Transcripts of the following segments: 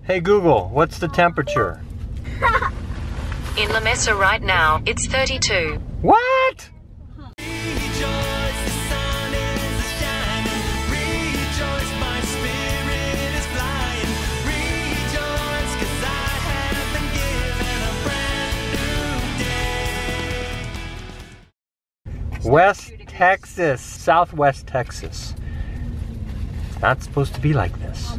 Hey Google, what's the temperature? In La Mesa right now, it's 32. What? West Texas, Southwest Texas. It's not supposed to be like this.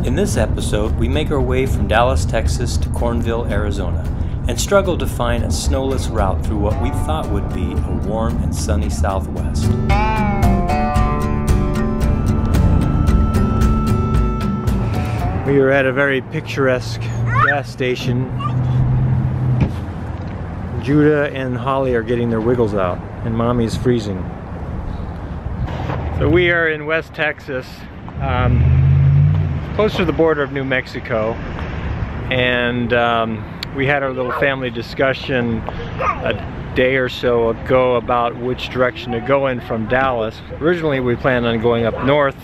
In this episode, we make our way from Dallas, Texas to Cornville, Arizona, and struggle to find a snowless route through what we thought would be a warm and sunny Southwest. We are at a very picturesque gas station. Judah and Holly are getting their wiggles out, and Mommy's freezing. So we are in West Texas, close to the border of New Mexico, and we had our little family discussion a day or so ago about which direction to go in from Dallas. Originally we planned on going up north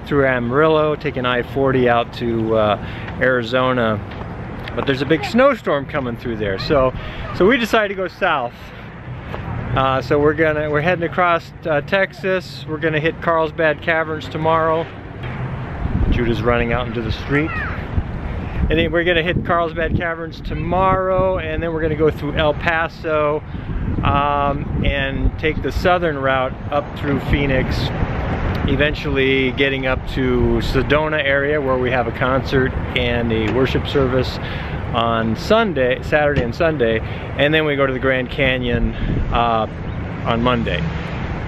through Amarillo, taking I-40 out to Arizona, but there's a big snowstorm coming through there, so we decided to go south. So we're heading across Texas. We're gonna hit Carlsbad Caverns tomorrow. Judah's running out into the street. And then we're gonna hit Carlsbad Caverns tomorrow, and then we're gonna go through El Paso and take the southern route up through Phoenix, eventually getting up to Sedona area where we have a concert and a worship service on Saturday and Sunday, and then we go to the Grand Canyon on Monday.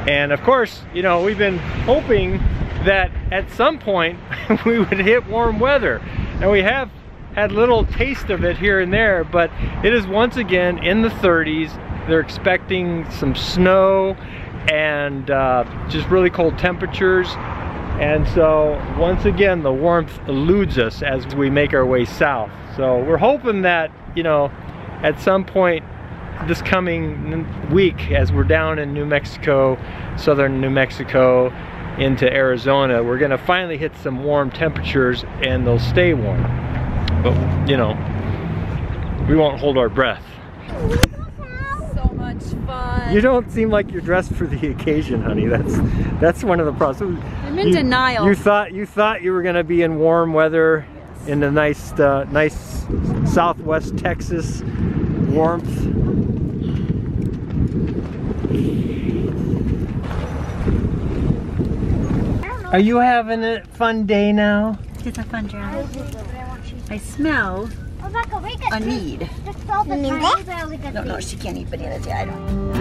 And of course, you know, we've been hoping that at some point we would hit warm weather, and we have had little taste of it here and there, but it is once again in the 30s. They're expecting some snow and just really cold temperatures, and so once again the warmth eludes us as we make our way south. So we're hoping that, you know, at some point this coming week, as we're down in New Mexico, southern New Mexico into Arizona, we're gonna finally hit some warm temperatures and they'll stay warm. But, you know, we won't hold our breath. Fun. You don't seem like you're dressed for the occasion, honey. That's one of the problems. I'm in denial. You thought you were gonna be in warm weather, in the nice Southwest Texas warmth. Are you having a fun day now? It's a fun drive. I smell a need. No, she can't eat banana day. I don't.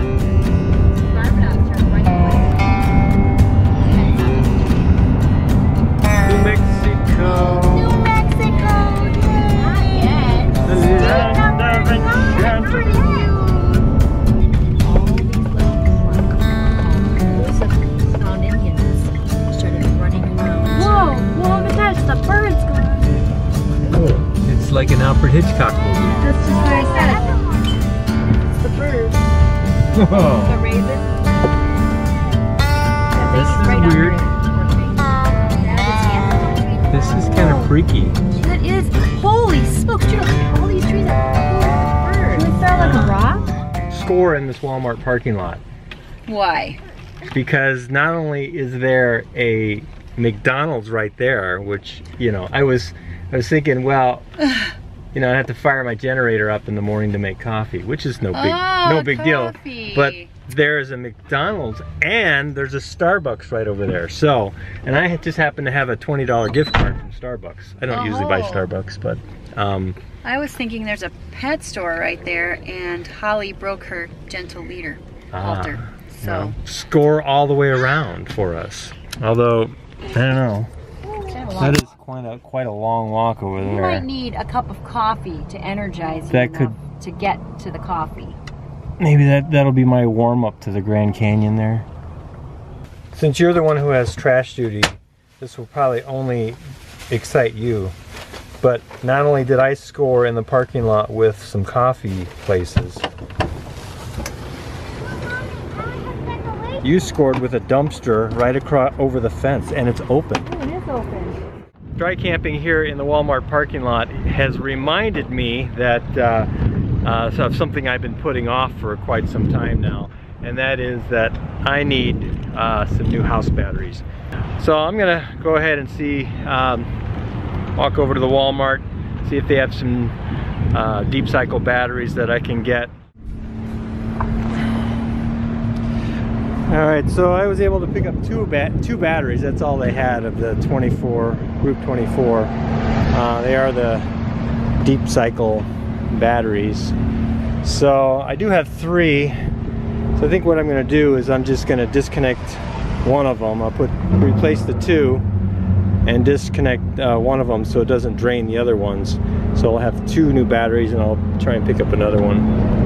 New Mexico. New Mexico. Not yet. The land of enchantment. All these little found Indians started running around. Whoa! Whoa! My gosh, the bird's gone. It's like an Alfred Hitchcock movie. That's just what I said. It's the bird. Whoa. The raven. This is weird. This is kind of freaky. That is. Holy smokes! Look at all these trees are full of birds. Can we throw like a rock? Score in this Walmart parking lot. Why? Because not only is there a McDonald's right there, which, you know, I was thinking, well, you know, I have to fire my generator up in the morning to make coffee, which is no big deal. But there's a McDonald's and there's a Starbucks right over there. So, and I just happen to have a $20 gift card from Starbucks. I don't usually buy Starbucks, but I was thinking there's a pet store right there, and Holly broke her gentle leader halter. So well, score all the way around for us. Although, I don't know. That is quite a long walk over there. You might need a cup of coffee to energize you enough to get to the coffee. Maybe that'll be my warm-up to the Grand Canyon there. Since you're the one who has trash duty, this will probably only excite you. But not only did I score in the parking lot with some coffee places, you scored with a dumpster right across over the fence, and it's open. Oh, it is open. dry camping here in the Walmart parking lot has reminded me that of something I've been putting off for quite some time now, and that is that I need some new house batteries. So I'm gonna go ahead and see, walk over to the Walmart, see if they have some deep cycle batteries that I can get. Alright, so I was able to pick up two batteries. That's all they had of the 24, Group 24. They are the deep cycle batteries. So I do have 3. So I think what I'm going to do is I'm just going to disconnect one of them. I'll replace the 2 and disconnect one of them so it doesn't drain the other ones. So I'll have 2 new batteries, and I'll try and pick up another one.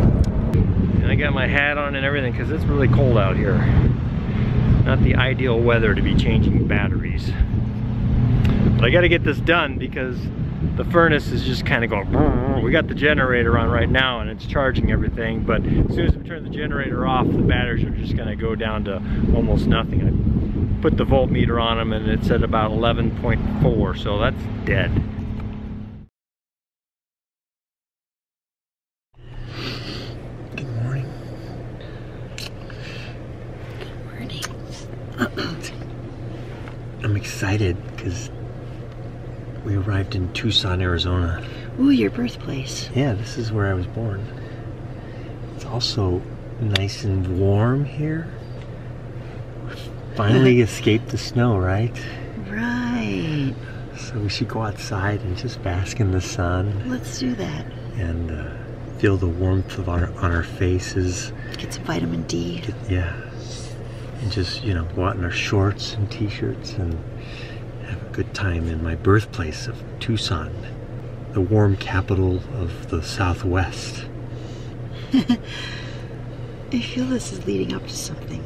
I got my hat on and everything because it's really cold out here. Not the ideal weather to be changing batteries. But I got to get this done because the furnace is just kind of going. We got the generator on right now and it's charging everything, but as soon as we turn the generator off, the batteries are just going to go down to almost nothing. I put the voltmeter on them and it's at about 11.4, so that's dead. I'm excited because we arrived in Tucson, Arizona. Ooh, your birthplace. Yeah, this is where I was born. It's also nice and warm here. Finally escaped the snow, right? Right. So we should go outside and just bask in the sun. Let's do that. And feel the warmth of on our faces. Get some vitamin D. Yeah. And just, you know, go out in our shorts and t-shirts and have a good time in my birthplace of Tucson, the warm capital of the Southwest. I feel this is leading up to something.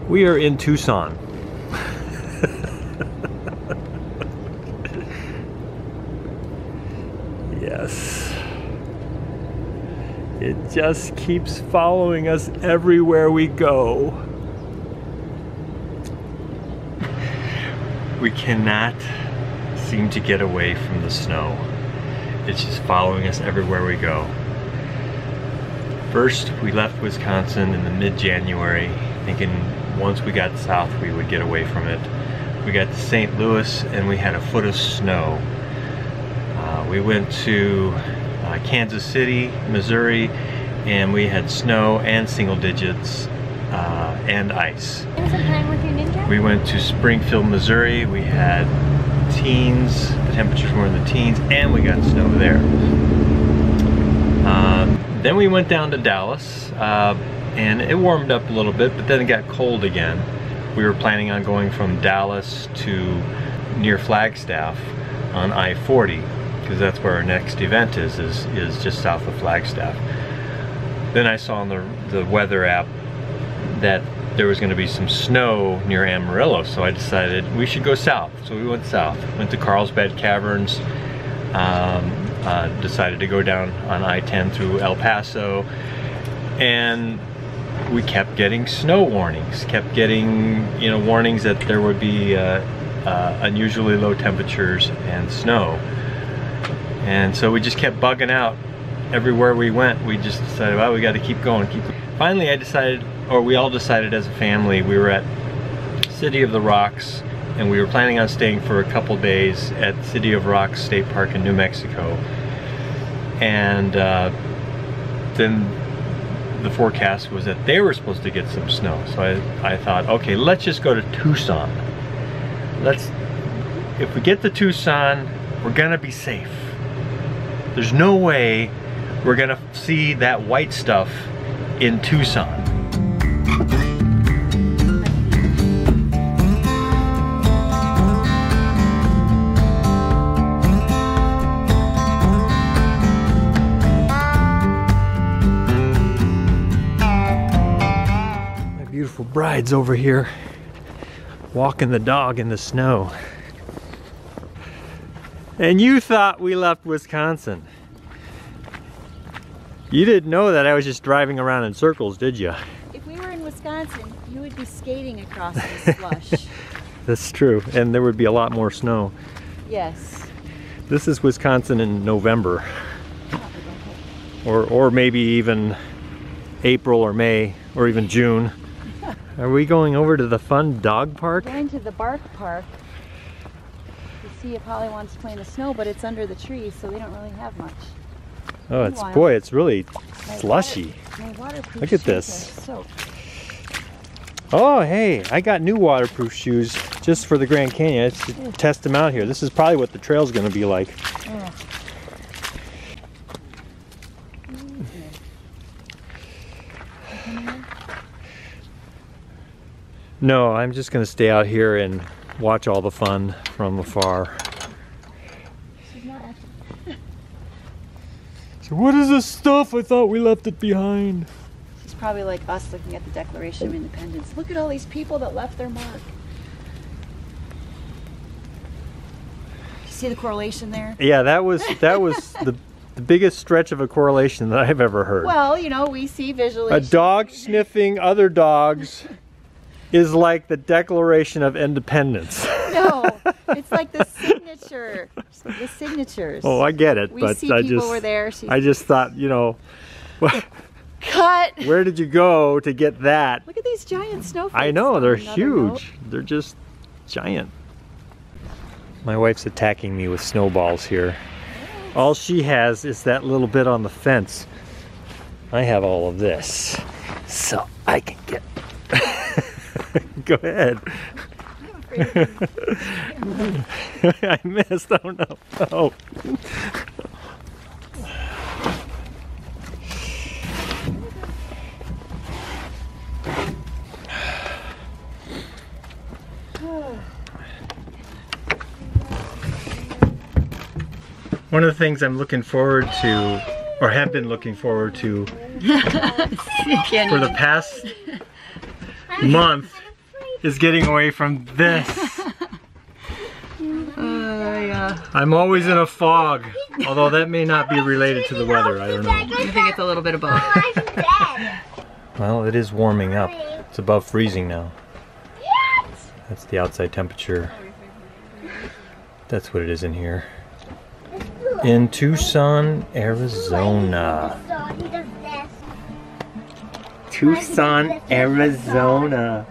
We are in Tucson. Yes. It just keeps following us everywhere we go. We cannot seem to get away from the snow. It's just following us everywhere we go. First, we left Wisconsin in the mid-January, thinking once we got south we would get away from it. We got to St. Louis and we had a foot of snow. We went to Kansas City, Missouri, and we had snow and single digits and ice. We went to Springfield, Missouri. We had teens, the temperatures were in the teens, and we got snow there. Then we went down to Dallas, and it warmed up a little bit, but then it got cold again. We were planning on going from Dallas to near Flagstaff on I-40. Because that's where our next event is just south of Flagstaff. Then I saw on the weather app that there was going to be some snow near Amarillo, so I decided we should go south. So we went south, went to Carlsbad Caverns, decided to go down on I-10 through El Paso, and we kept getting snow warnings, kept getting, you know, warnings that there would be unusually low temperatures and snow. And so we just kept bugging out everywhere we went. We just decided, well, we got to keep going, Finally, I decided, or we all decided as a family, we were at City of the Rocks, and we were planning on staying for a couple days at City of Rocks State Park in New Mexico. And then the forecast was that they were supposed to get some snow. So I thought, okay, let's just go to Tucson. If we get to Tucson, we're gonna be safe. There's no way we're gonna see that white stuff in Tucson. My beautiful bride's over here walking the dog in the snow. And you thought we left Wisconsin. You didn't know that I was just driving around in circles, did you? If we were in Wisconsin, you would be skating across the slush. That's true, and there would be a lot more snow. Yes. This is Wisconsin in November. Or maybe even April or May, or even June. Are we going over to the fun dog park? We're going to the bark park to see if Holly wants to play in the snow, but it's under the trees, so we don't really have much. Oh, it's, boy, it's really slushy. Look at this. Oh, hey, I got new waterproof shoes just for the Grand Canyon. Let's test them out here. This is probably what the trail's going to be like. No, I'm just going to stay out here and watch all the fun from afar. So what is this stuff? I thought we left it behind. It's probably like us looking at the Declaration of Independence. Look at all these people that left their mark. You see the correlation there? Yeah, that was the biggest stretch of a correlation that I've ever heard. Well, you know, we see visually. A dog sniffing other dogs is like the Declaration of Independence. No, it's like the signature. The signatures. Oh, I get it, but see people were there. I just thought, you know, cut. Where did you go to get that? Look at these giant snowflakes. I know, they're huge. They're just giant. My wife's attacking me with snowballs here. All she has is that little bit on the fence. I have all of this, so I can get. Go ahead. I missed. Oh no! Oh. One of the things I'm looking forward to, or have been looking forward to, for the past month, is getting away from this. Yeah. I'm always in a fog, although that may not be related to the weather. I don't know. I think it's a little bit of both. Well, it is warming up. It's above freezing now. That's the outside temperature. That's what it is in here. In Tucson, Arizona. Tucson, Arizona.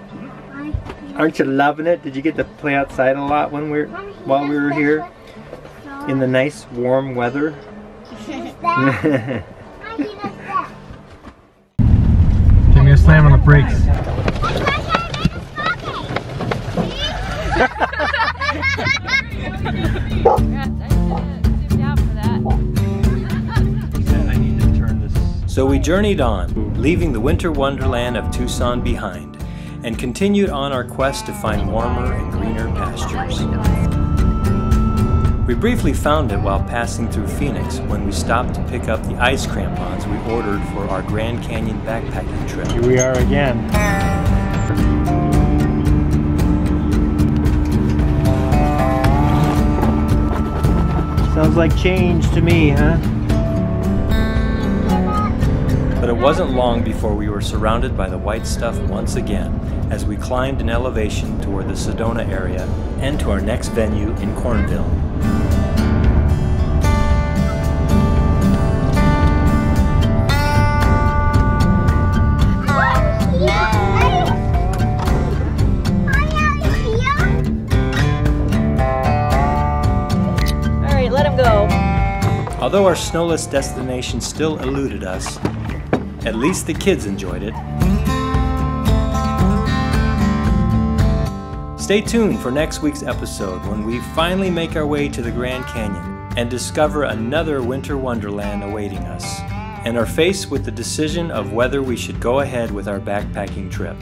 Aren't you loving it? Did you get to play outside a lot while we were here? In the nice warm weather? Give me a slam on the brakes. So we journeyed on, leaving the winter wonderland of Tucson behind, and continued on our quest to find warmer and greener pastures. We briefly found it while passing through Phoenix when we stopped to pick up the ice crampons we ordered for our Grand Canyon backpacking trip. Here we are again. Sounds like change to me, huh? But it wasn't long before we were surrounded by the white stuff once again as we climbed an elevation toward the Sedona area and to our next venue in Cornville. All right, let him go. Although our snowless destination still eluded us, at least the kids enjoyed it. Stay tuned for next week's episode when we finally make our way to the Grand Canyon and discover another winter wonderland awaiting us, and are faced with the decision of whether we should go ahead with our backpacking trip.